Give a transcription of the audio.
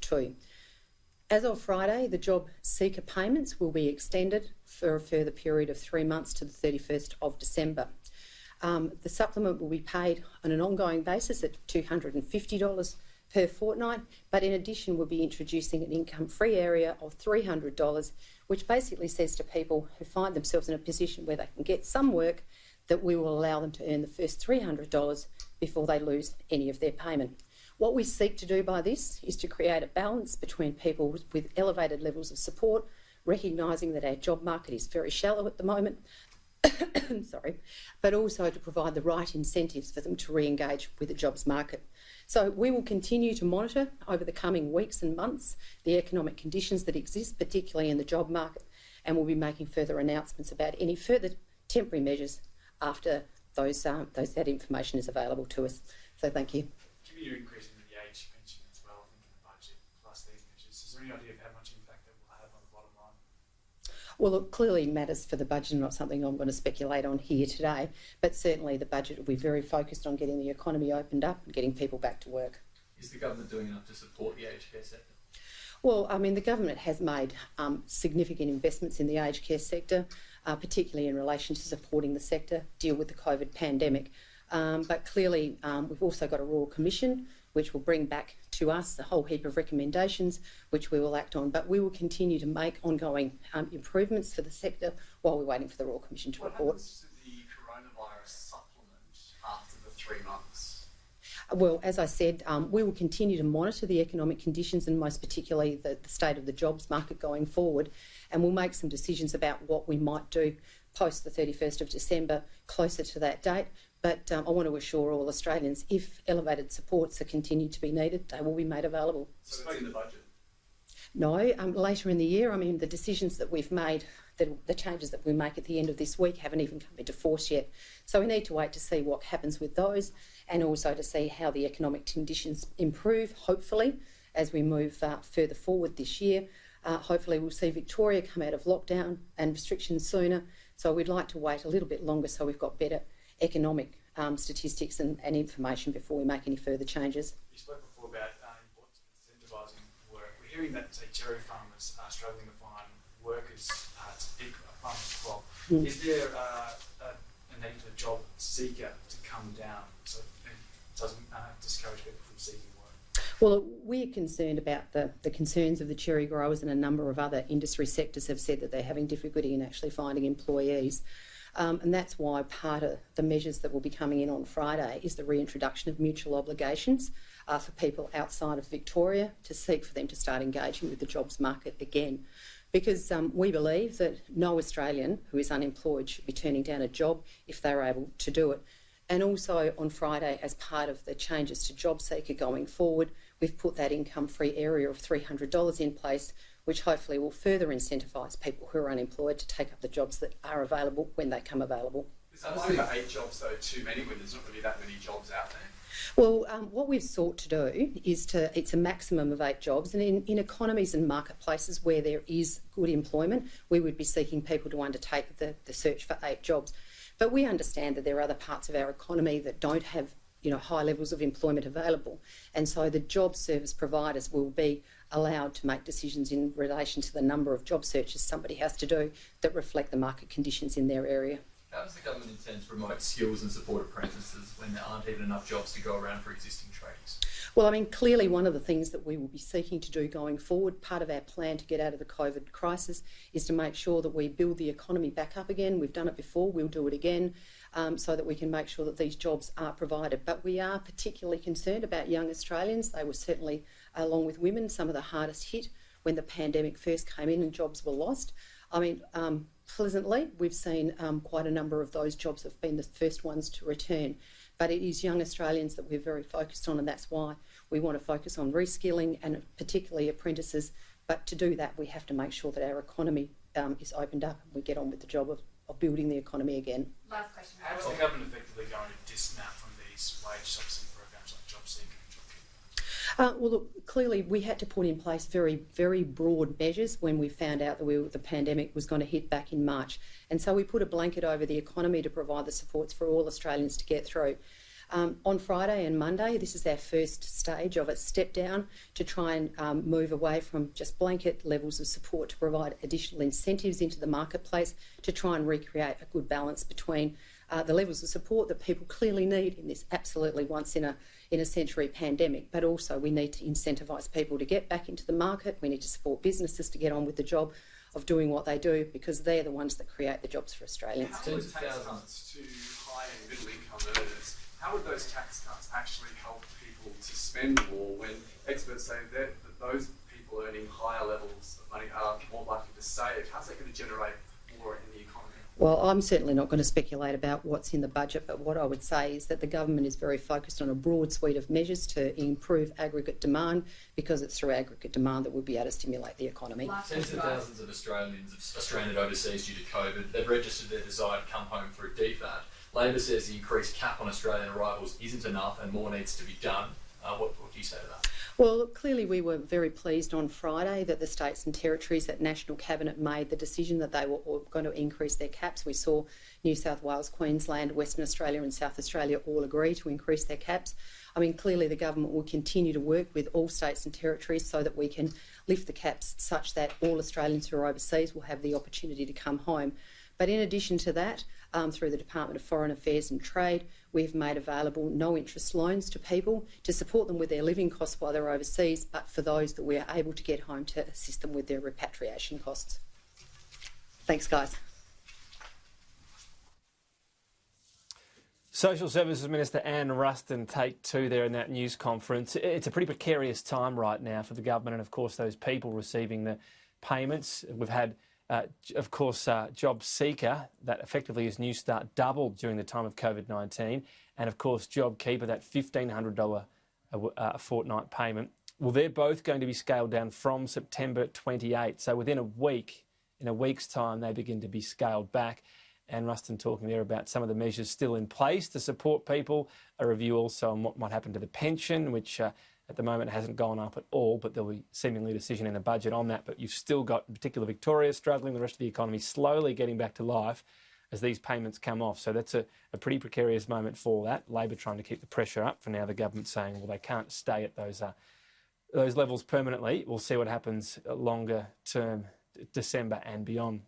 too. As of Friday, the JobSeeker payments will be extended for a further period of 3 months to the 31st of December. The supplement will be paid on an ongoing basis at $250 per fortnight, but in addition we'll be introducing an income-free area of $300, which basically says to people who find themselves in a position where they can get some work that we will allow them to earn the first $300 before they lose any of their payment. What we seek to do by this is to create a balance between people with elevated levels of support, recognising that our job market is very shallow at the moment, but also to provide the right incentives for them to re-engage with the jobs market. So we will continue to monitor over the coming weeks and months the economic conditions that exist, particularly in the job market, and we'll be making further announcements about any further temporary measures after that information is available to us. So thank you. Given your increase in the age pension as well, I think in the budget, plus these measures, is there any idea of how much impact that will have on the bottom line? Well, it clearly matters for the budget, not something I'm going to speculate on here today, but certainly the budget will be very focused on getting the economy opened up and getting people back to work. Is the government doing enough to support the aged care sector? Well, I mean, the government has made significant investments in the aged care sector, particularly in relation to supporting the sector deal with the COVID pandemic. But clearly we've also got a Royal Commission which will bring back to us a whole heap of recommendations which we will act on. But we will continue to make ongoing improvements for the sector while we're waiting for the Royal Commission to report. What happens to the coronavirus supplement after the 3 months? Well, as I said, we will continue to monitor the economic conditions and most particularly the state of the jobs market going forward, and we'll make some decisions about what we might do post the 31st of December closer to that date. But I want to assure all Australians, if elevated supports are continued to be needed, they will be made available. So that's in the budget? No, later in the year. I mean, the decisions that we've made, the changes that we make at the end of this week haven't even come into force yet. So we need to wait to see what happens with those and also to see how the economic conditions improve, hopefully, as we move further forward this year. Hopefully we'll see Victoria come out of lockdown and restrictions sooner. So we'd like to wait a little bit longer so we've got better economic statistics and information before we make any further changes. You spoke before about importance of incentivising work. We're hearing that, say, cherry farmers are struggling to find workers to pick a farmer's crop. Is there a need for JobSeeker to come down so it doesn't discourage people from seeking work? Well, we're concerned about the concerns of the cherry growers, and a number of other industry sectors have said that they're having difficulty in actually finding employees. And that's why part of the measures that will be coming in on Friday is the reintroduction of mutual obligations for people outside of Victoria to seek for them to start engaging with the jobs market again. Because we believe that no Australian who is unemployed should be turning down a job if they're able to do it. And also on Friday, as part of the changes to JobSeeker going forward, we've put that income-free area of $300 in place, which hopefully will further incentivise people who are unemployed to take up the jobs that are available when they come available. Is over 8 jobs, though, too many when there's not really that many jobs out there? Well, what we've sought to do is it's a maximum of 8 jobs, and in economies and marketplaces where there is good employment, we would be seeking people to undertake the search for 8 jobs. But we understand that there are other parts of our economy that don't have high levels of employment available, and so the job service providers will be allowed to make decisions in relation to the number of job searches somebody has to do that reflect the market conditions in their area. How does the government intend to promote skills and support apprentices when there aren't even enough jobs to go around for existing trades? Well, I mean, clearly one of the things that we will be seeking to do going forward, part of our plan to get out of the COVID crisis, is to make sure that we build the economy back up again. We've done it before, we'll do it again, so that we can make sure that these jobs are provided. But we are particularly concerned about young Australians. They were certainly, along with women, some of the hardest hit when the pandemic first came in and jobs were lost. I mean, pleasantly, we've seen quite a number of those jobs have been the first ones to return. But it is young Australians that we're very focused on, and that's why we want to focus on reskilling and particularly apprentices. But to do that, we have to make sure that our economy is opened up and we get on with the job of building the economy again. Last question. How is the government effectively going to dismount from these wage subsidy programs like JobSeeker and JobKeeper? Well, look, clearly we had to put in place very, very broad measures when we found out that the pandemic was going to hit back in March. And so we put a blanket over the economy to provide the supports for all Australians to get through. On Friday and Monday, this is our first stage of a step down to try and move away from just blanket levels of support to provide additional incentives into the marketplace to try and recreate a good balance between the levels of support that people clearly need in this absolutely once in a century pandemic, but also we need to incentivise people to get back into the market. We need to support businesses to get on with the job of doing what they do, because they're the ones that create the jobs for Australians. How would tax cuts to high and middle income earners, how would those tax cuts actually help people to spend more when experts say that those people earning higher levels of money are more likely to save? How's that going to generate more in the economy? Well, I'm certainly not going to speculate about what's in the budget, but what I would say is that the government is very focused on a broad suite of measures to improve aggregate demand, because it's through aggregate demand that we'll be able to stimulate the economy. Tens of thousands of Australians are stranded overseas due to COVID. They've registered their desire to come home for a DFAT. Labor says the increased cap on Australian arrivals isn't enough and more needs to be done. What do you say to that? Well, clearly we were very pleased on Friday that the states and territories at National Cabinet made the decision that they were going to increase their caps. We saw New South Wales, Queensland, Western Australia and South Australia all agree to increase their caps. I mean, clearly the government will continue to work with all states and territories so that we can lift the caps such that all Australians who are overseas will have the opportunity to come home. But in addition to that, through the Department of Foreign Affairs and Trade, we've made available no-interest loans to people to support them with their living costs while they're overseas, but for those that we are able to get home, to assist them with their repatriation costs. Thanks, guys. Social Services Minister Anne Ruston, take two there in that news conference. It's a pretty precarious time right now for the government and, of course, those people receiving the payments. We've had of course, JobSeeker, that effectively is New Start, doubled during the time of COVID-19. And, of course, JobKeeper, that $1,500 fortnight payment. Well, they're both going to be scaled down from September 28. So within a week, in a week's time, they begin to be scaled back. And Ruston talking there about some of the measures still in place to support people. A review also on what might happen to the pension, which at the moment hasn't gone up at all, but there'll be seemingly a decision in the budget on that. But you've still got, in particular, Victoria struggling, the rest of the economy slowly getting back to life as these payments come off. So that's a pretty precarious moment for that. Labor trying to keep the pressure up. For now, the government saying, well, they can't stay at those levels permanently. We'll see what happens longer term, December and beyond.